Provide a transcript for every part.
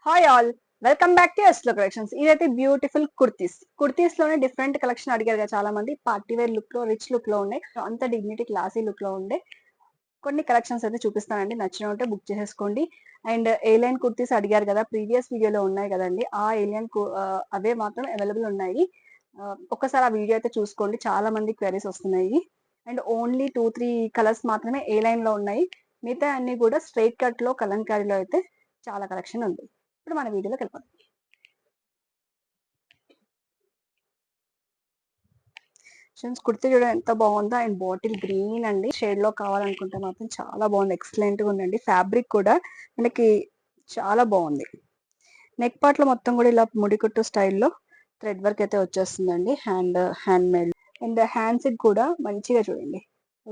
Hi all, welcome back to ఎస్లో collections. ఇదైతే beautiful kurtis లోనే డిఫరెంట్ కలెక్షన్ అడిగారు కదా చాలా మంది. పార్టీ వేర్ లుక్ లో, రిచ్ లుక్ లో ఉండే, అంత డిగ్నిటీ క్లాసీ లుక్ లో ఉండే కొన్ని కలెక్షన్స్ అయితే చూపిస్తానండి. నచ్చిన ఉంటే బుక్ చేసేసుకోండి. అండ్ ఏలియన్ కుర్తీస్ అడిగారు కదా, ప్రీవియస్ వీడియోలో ఉన్నాయి కదండి. ఆ ఏలియన్ అవే మాత్రం అవైలబుల్ ఉన్నాయి. ఒక్కసారి ఆ వీడియో అయితే చూసుకోండి, చాలా మంది క్వైరీస్ వస్తున్నాయి. అండ్ ఓన్లీ 2-3 కలర్స్ మాత్రమే ఏ లైన్ లో ఉన్నాయి. మిగతా అన్ని కూడా స్ట్రైట్ కట్ లో, కలంకారీలో అయితే చాలా కలెక్షన్ ఉంది. ఇప్పుడు మన వీడియోలోకి వెళ్ళిపోతాం. కుర్తి చూడ ఎంత బాగుందో. అండ్ బాటిల్ గ్రీన్ అండి, షేడ్ లో కావాలనుకుంటే మాత్రం చాలా బాగుంది, ఎక్సలెంట్ గా ఉందండి. ఫ్యాబ్రిక్ కూడా మనకి చాలా బాగుంది. నెక్ పార్ట్ లో మొత్తం కూడా ఇలా ముడికుట్టు స్టైల్లో థ్రెడ్ వర్క్ అయితే వచ్చేస్తుందండి. Hand made. అండ్ హ్యాండ్స్ కూడా మంచిగా చూడండి,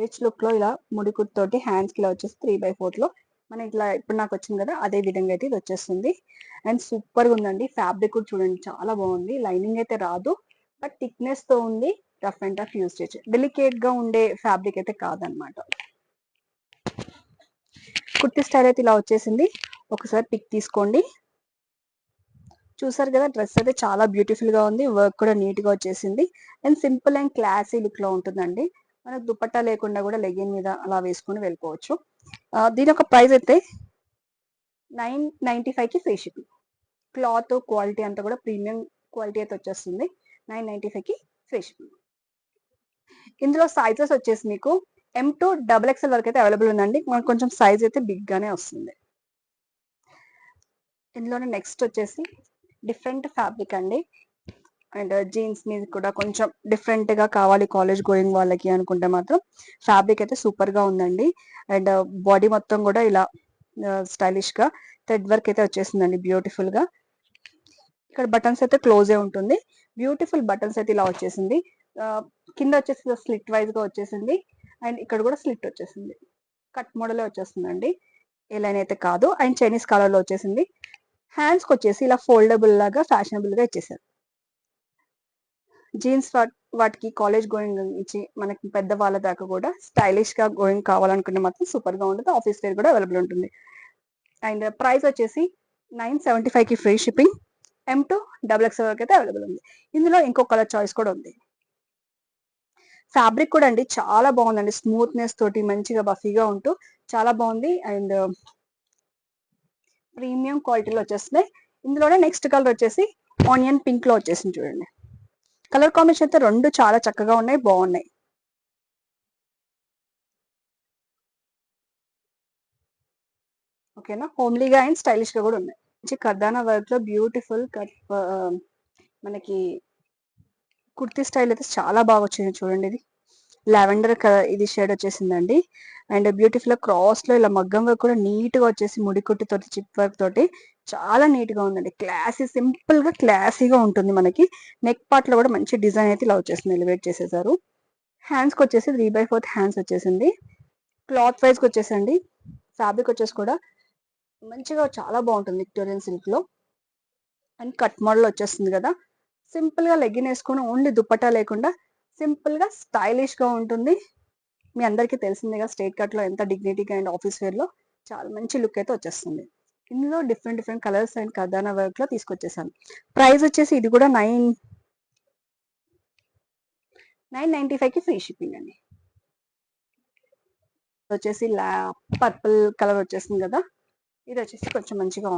రిచ్ లుక్ లో ఇలా ముడికుట్టు తోటి హ్యాండ్స్ కి ఇలా వచ్చేసి 3/4 లో మన ఇట్లా ఇప్పుడు నాకు వచ్చింది కదా, అదే విధంగా అయితే ఇది వచ్చేస్తుంది. అండ్ సూపర్ గా ఉందండి. ఫ్యాబ్రిక్ కూడా చూడండి, చాలా బాగుంది. లైనింగ్ అయితే రాదు, బట్ థిక్నెస్ తో ఉంది. రఫ్ అండ్ టఫ్ యూజ్ చేయొచ్చు, డెలికేట్ గా ఉండే ఫ్యాబ్రిక్ అయితే కాదనమాట. కుర్తి స్టైల్ అయితే ఇలా వచ్చేసింది. ఒకసారి పిక్ తీసుకోండి. చూసారు కదా, డ్రెస్ అయితే చాలా బ్యూటిఫుల్ గా ఉంది. వర్క్ కూడా నీట్ గా వచ్చేసింది. And simple and classy look లో ఉంటుందండి. మనకు దుపట్టా లేకుండా కూడా లెగిన్ మీద అలా వేసుకుని వెళ్ళిపోవచ్చు. దీని యొక్క ప్రైస్ అయితే 995 కి ఫ్రీ షిప్పింగ్. క్లాత్ క్వాలిటీ అంతా కూడా ప్రీమియం క్వాలిటీ అయితే వచ్చేస్తుంది. 995 కి ఫ్రీ షిప్పింగ్. ఇందులో సైజెస్ వచ్చేసి మీకు M to XXL వరకు అయితే అవైలబుల్ ఉందండి. మనకు కొంచెం సైజ్ అయితే బిగ్ గానే వస్తుంది. ఇందులోనే నెక్స్ట్ వచ్చేసి డిఫరెంట్ ఫ్యాబ్రిక్ అండి. అండ్ జీన్స్ మీద కూడా కొంచెం డిఫరెంట్ గా కావాలి కాలేజ్ గోయింగ్ వాళ్ళకి అనుకుంటే మాత్రం ఫ్యాబ్రిక్ అయితే సూపర్ గా ఉందండి. అండ్ బాడీ మొత్తం కూడా ఇలా స్టైలిష్ గా థ్రెడ్ వర్క్ అయితే వచ్చేసిందండి, బ్యూటిఫుల్ గా. ఇక్కడ బటన్స్ అయితే క్లోజ్ ఉంటుంది. బ్యూటిఫుల్ బటన్స్ అయితే ఇలా వచ్చేసింది. కింద వచ్చేసి స్లిట్ వైజ్ గా వచ్చేసింది. అండ్ ఇక్కడ కూడా స్లిట్ వచ్చేసింది. కట్ మోడల్ వచ్చేస్తుందండి, ఏ లైన్ అయితే కాదు. అండ్ చైనీస్ కలర్ లో వచ్చేసింది. హ్యాండ్స్ కి వచ్చేసి ఇలా ఫోల్డబుల్ లాగా ఫ్యాషనబుల్ గా ఇచ్చేసారు. జీన్స్ వాటికి కాలేజ్ గోయింగ్ నుంచి మనకి పెద్ద వాళ్ళ దాకా కూడా స్టైలిష్ గా గోయింగ్ కావాలనుకుంటే మాత్రం సూపర్ గా ఉంటుంది. ఆఫీస్ వేర్ కూడా అవైలబుల్ ఉంటుంది. అండ్ ప్రైస్ వచ్చేసి 975 కి free shipping. M to XXL వరకు అయితే అవైలబుల్ ఉంది. ఇందులో ఇంకో కలర్ చాయిస్ కూడా ఉంది. ఫ్యాబ్రిక్ కూడా అండి చాలా బాగుందండి, స్మూత్నెస్ తోటి మంచిగా బఫీగా ఉంటూ చాలా బాగుంది. అండ్ ప్రీమియం క్వాలిటీలో వచ్చేస్తున్నాయి. ఇందులోనే నెక్స్ట్ కలర్ వచ్చేసి ఆనియన్ పింక్ లో వచ్చేసింది చూడండి. కలర్ కాంబినేషన్ అయితే రెండు చాలా చక్కగా ఉన్నాయి, బాగున్నాయి. ఓకేనా, హోమ్లీగా అండ్ స్టైలిష్ గా కూడా ఉన్నాయి. మంచి కర్దానా వర్క్ లో బ్యూటిఫుల్ కట్ మనకి కుర్తీ స్టైల్ అయితే చాలా బాగా వచ్చింది చూడండి. ఇది లావెండర్ కలర్, ఇది షేడ్ వచ్చేసిందండి. అండ్ బ్యూటిఫుల్ క్రాస్ లో ఇలా మగ్గం వర్క్ కూడా నీట్ గా వచ్చేసి ముడికుట్టి తోటి చిప్ వర్క్ తోటి చాలా నీట్ గా ఉందండి. క్లాసీ, సింపుల్ గా క్లాసీగా ఉంటుంది. మనకి నెక్ పార్ట్ లో కూడా మంచి డిజైన్ అయితే ఇలా వచ్చేసింది, ఎలివేట్ చేసేసారు. హ్యాండ్స్ కి వచ్చేసి 3/4 హ్యాండ్స్ వచ్చేసింది. క్లాత్ వైజ్ కి వచ్చేసండి. ఫ్యాబ్రిక్ వచ్చేసి కూడా మంచిగా చాలా బాగుంటుంది, విక్టోరియన్ సిల్క్ లో. అండ్ కట్ మోడల్ వచ్చేస్తుంది కదా. సింపుల్ గా లెగ్గిన్ వేసుకొని ఓన్లీ దుప్పట్టా లేకుండా సింపుల్ గా స్టైలిష్ గా ఉంటుంది. మీ అందరికీ తెలిసిందిగా స్ట్రైట్ కట్ లో ఎంత డిగ్నిటీగా అండ్ ఆఫీస్ వేర్ లో చాలా మంచి లుక్ అయితే వచ్చేస్తుంది. ఇందులో different different colours and kardana work లో తీసుకొచ్చేసాను. ప్రైస్ వచ్చేసి ఇది కూడా 995 కి ఫ్రీ షిప్పింగ్ అండి. వచ్చేసి పర్పుల్ కలర్ వచ్చేసింది కదా. ఇది వచ్చేసి కొంచెం మంచిగా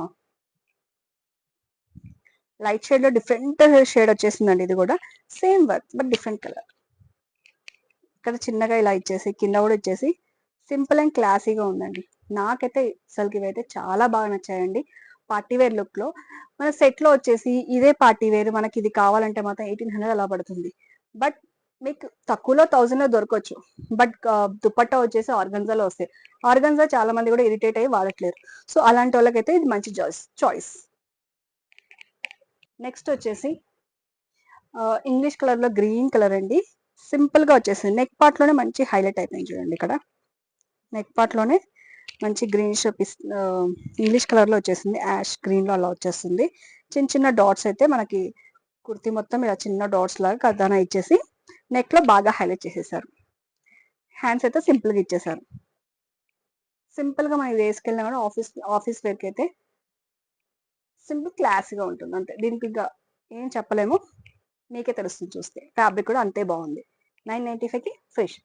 లైట్ షేడ్ లో డిఫరెంట్ షేడ్ వచ్చేసిందండి. ఇది కూడా same work but different colour. ఇక్కడ చిన్నగా ఇలా ఇచ్చేసి కింద కూడా ఇచ్చేసి సింపుల్ అండ్ క్లాసీగా ఉందండి. నాకైతే అసలుకి ఇవైతే చాలా బాగా నచ్చాయండి. పార్టీ వేర్ లుక్ లో మన సెట్ లో వచ్చేసి ఇదే పార్టీ వేర్ మనకి ఇది కావాలంటే మాత్రం 1800 అలా పడుతుంది. బట్ మీకు తక్కువలో 1000 లో దొరకవచ్చు. బట్ దుపట్టా వచ్చేసి ఆర్గన్జాలో వస్తాయి. ఆర్గన్జా చాలా మంది కూడా ఇరిటేట్ అయ్యి వాడట్లేరు. సో అలాంటి వాళ్ళకైతే ఇది మంచి చాయిస్. నెక్స్ట్ వచ్చేసి ఇంగ్లీష్ కలర్ లో గ్రీన్ కలర్ అండి. సింపుల్ గా వచ్చేసింది. నెక్ పార్ట్ లోనే మంచి హైలైట్ అయిపోయింది చూడండి. ఇక్కడ నెక్ పార్ట్ లోనే మంచి గ్రీనిష్ ఇంగ్లీష్ కలర్ లో వచ్చేసింది. యాష్ గ్రీన్ లో అలా వచ్చేస్తుంది. చిన్న చిన్న డాట్స్ అయితే మనకి కుర్తీ మొత్తం ఇలా చిన్న డాట్స్ లాగా కర్దానా ఇచ్చేసి నెక్ లో బాగా హైలైట్ చేసేసారు. హ్యాండ్స్ అయితే సింపుల్ గా ఇచ్చేసారు. సింపుల్ గా మనం వేసుకెళ్ళినా కూడా ఆఫీస్ వేర్ కి అయితే సింపుల్ క్లాస్గా ఉంటుంది అంతే, దీనికి ఇంకా ఏం చెప్పలేము, మీకే తెలుస్తుంది చూస్తే. ఫ్యాబ్రిక్ కూడా అంతే బాగుంది. 995కి ఫ్రెష్.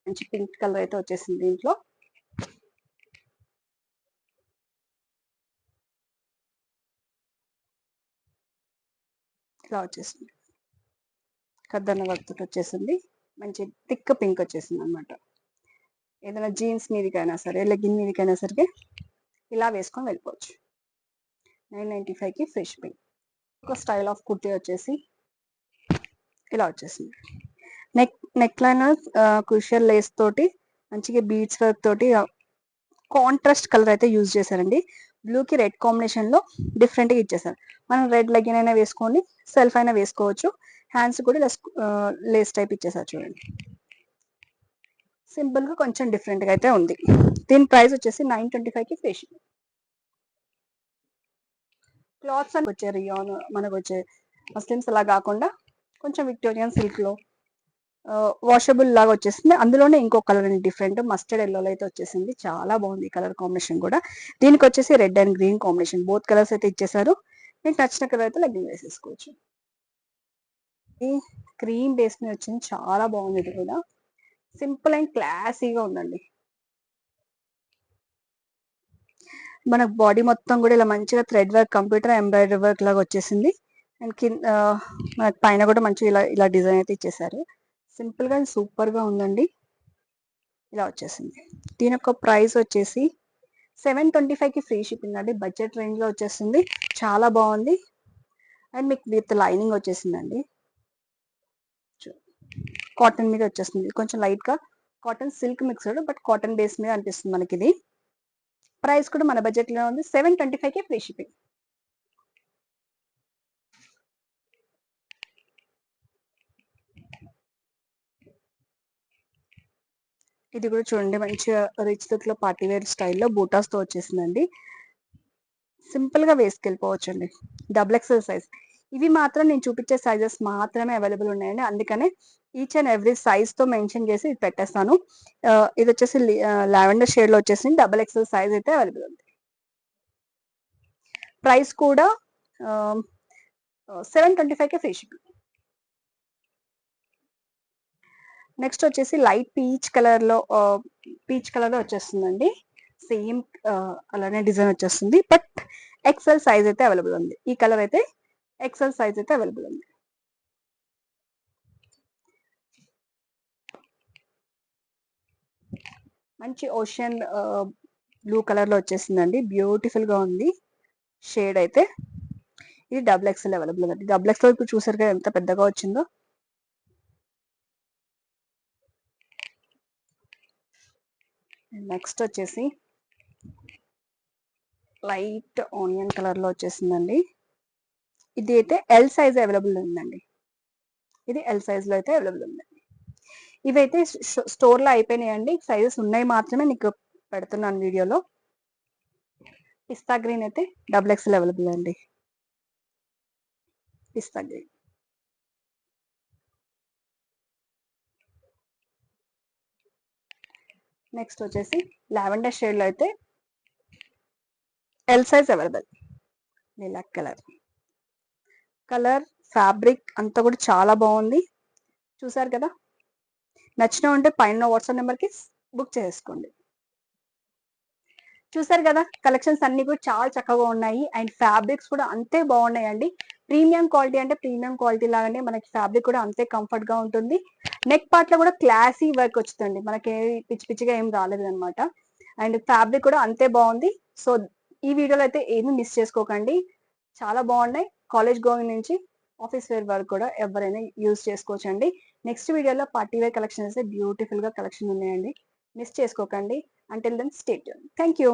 మంచి పింక్ కలర్ అయితే వచ్చేసింది దీంట్లో. ఇలా వచ్చేసింది, కద్దన్న వర్క్ వచ్చేసింది. మంచి థిక్ పింక్ వచ్చేసింది అనమాట. ఏదైనా జీన్స్ మీదకైనా సరే, లెగ్గిన్ మీదకైనా సరే ఇలా వేసుకొని వెళ్ళిపోవచ్చు. 995కి ఫ్రెష్ పింక్. ఒక స్టైల్ ఆఫ్ కుర్తీ వచ్చేసి ఇలా వచ్చేసింది. నెక్ లైన్ క్రూషియల్ లేస్ తోటి మంచిగా బీడ్స్ వర్క్ తోటి కాంట్రాస్ట్ కలర్ అయితే యూజ్ చేశారండి. బ్లూకి రెడ్ కాంబినేషన్ లో డిఫరెంట్ గా ఇచ్చేసారు. మనం రెడ్ లెగిన్ అయినా వేసుకొని సెల్ఫ్ అయినా వేసుకోవచ్చు. హ్యాండ్స్ కూడా లేస్ టైప్ ఇచ్చేసారు చూడండి. సింపుల్ గా కొంచెం డిఫరెంట్ గా అయితే ఉంది. దీని ప్రైస్ వచ్చేసి 925కి ఫ్రెష్. క్లాత్స్ అని వచ్చే రియాన్ మనకు వచ్చే మస్లిమ్స్ అలా కాకుండా కొంచెం విక్టోరియన్ సిల్క్ లో వాషబుల్ లాగా వచ్చేసింది. అందులోనే ఇంకో కలర్ అండి, డిఫరెంట్ మస్టర్డ్ ఎల్లోలో అయితే వచ్చేసింది. చాలా బాగుంది ఈ కలర్ కాంబినేషన్ కూడా. దీనికి వచ్చేసి red and green combination, both colours అయితే ఇచ్చేసారు. మీకు నచ్చిన కలర్ అయితే లెగ్గింగ్ వేసేసుకోవచ్చు. ఈ క్రీమ్ బేస్ మీద వచ్చింది, చాలా బాగుంది. ఇది కూడా సింపుల్ అండ్ క్లాసీగా ఉందండి. మనకు బాడీ మొత్తం కూడా ఇలా మంచిగా thread work, computer embroidery work లాగా వచ్చేసింది. అండ్ కింద మనకి పైన కూడా మంచిగా ఇలా ఇలా డిజైన్ అయితే ఇచ్చేసారు. సింపుల్ గా సూపర్ గా ఉందండి. ఇలా వచ్చేసింది. దీని యొక్క ప్రైస్ వచ్చేసి 725కి ఫ్రీ షిప్పింగ్ అండి. బడ్జెట్ రేంజ్ లో వచ్చేసింది, చాలా బాగుంది. అండ్ మీకు విత్ లైనింగ్ వచ్చేసిందండి. కాటన్ మీద వచ్చేస్తుంది, కొంచెం లైట్ గా cotton silk mixed, but cotton base మీద అనిపిస్తుంది మనకి ఇది. ప్రైస్ కూడా మన బడ్జెట్ లో ఉంది, 725కి ఫ్రీ షిప్పింగ్. ఇది కూడా చూడండి, మంచిగా రిచ్ లుక్ లో పార్టీ వేర్ స్టైల్లో బూటాస్ తో వచ్చేసిందండి. సింపుల్ గా వేసుకెళ్ళిపోవచ్చు అండి. Double XL size. ఇవి మాత్రం నేను చూపించే సైజెస్ మాత్రమే అవైలబుల్ ఉన్నాయండి, అందుకనే ఈచ్ అండ్ ఎవ్రీ సైజ్ తో మెన్షన్ చేసి ఇది పెట్టేస్తాను. ఇది వచ్చేసి లావెండర్ షేడ్ లో వచ్చేసి డబుల్ ఎక్సెల్ సైజ్ అయితే అవైలబుల్ ఉంది. ప్రైస్ కూడా 725కి ఫ్రీ షిప్పింగ్. నెక్స్ట్ వచ్చేసి లైట్ పీచ్ కలర్ లో వచ్చేస్తుందండి. సేమ్ అలానే డిజైన్ వచ్చేస్తుంది, బట్ ఎక్సెల్ సైజ్ అయితే అవైలబుల్ ఉంది. ఈ కలర్ అయితే ఎక్సెల్ సైజ్ అయితే అవైలబుల్ ఉంది. మంచి ఓషన్ బ్లూ కలర్ లో వచ్చేసిందండి, బ్యూటిఫుల్ గా ఉంది షేడ్ అయితే. ఇది డబుల్ ఎక్సెల్ అవైలబుల్ ఉంది. డబుల్ ఎక్సెల్ ఇప్పుడు చూసారు కదా ఎంత పెద్దగా వచ్చిందో. నెక్స్ట్ వచ్చేసి లైట్ ఆనియన్ కలర్ లో వచ్చేసిందండి. ఇది అయితే ఎల్ సైజ్ అవైలబుల్ ఉందండి. ఇది ఎల్ సైజ్ లో అయితే అవైలబుల్ ఉంది. ఇవైతే స్టోర్ లో అయిపోయినాయండి, సైజెస్ ఉన్నాయి మాత్రమే నీకు పెడుతున్నాను వీడియోలో. పిస్తా గ్రీన్ అయితే డబుల్ ఎక్సెల్ అవైలబుల్ అండి. పిస్తా గ్రీన్. నెక్స్ట్ వచ్చేసి లావెండర్ షేడ్ లో అయితే L size available. Lilac colour fabric అంతా కూడా చాలా బాగుంది. చూసారు కదా, నచ్చిన ఉంటే పైన వాట్సాప్ నెంబర్కి బుక్ చేసుకోండి. చూసారు కదా, కలెక్షన్స్ అన్ని కూడా చాలా చక్కగా ఉన్నాయి. అండ్ ఫ్యాబ్రిక్స్ కూడా అంతే బాగున్నాయండి. ప్రీమియం క్వాలిటీ అంటే ప్రీమియం క్వాలిటీ లాగానే మనకి ఫ్యాబ్రిక్ కూడా అంతే కంఫర్ట్ గా ఉంటుంది. నెక్ పార్ట్ లో కూడా క్లాసీ వర్క్ వచ్చిందండి, మనకి పిచ్చి పిచ్చిగా ఏం రాలేదు అనమాట. అండ్ ఫ్యాబ్రిక్ కూడా అంతే బాగుంది. సో ఈ వీడియోలో అయితే ఏమి మిస్ చేసుకోకండి, చాలా బాగున్నాయి. కాలేజ్ గోయింగ్ నుంచి ఆఫీస్ వేర్ వరకు కూడా ఎవరైనా యూజ్ చేసుకోవచ్చు అండి. నెక్స్ట్ వీడియోలో పార్టీ వేర్ కలెక్షన్ అయితే బ్యూటిఫుల్ గా కలెక్షన్ ఉన్నాయండి, మిస్ చేసుకోకండి. Until then, stay tuned. Thank you.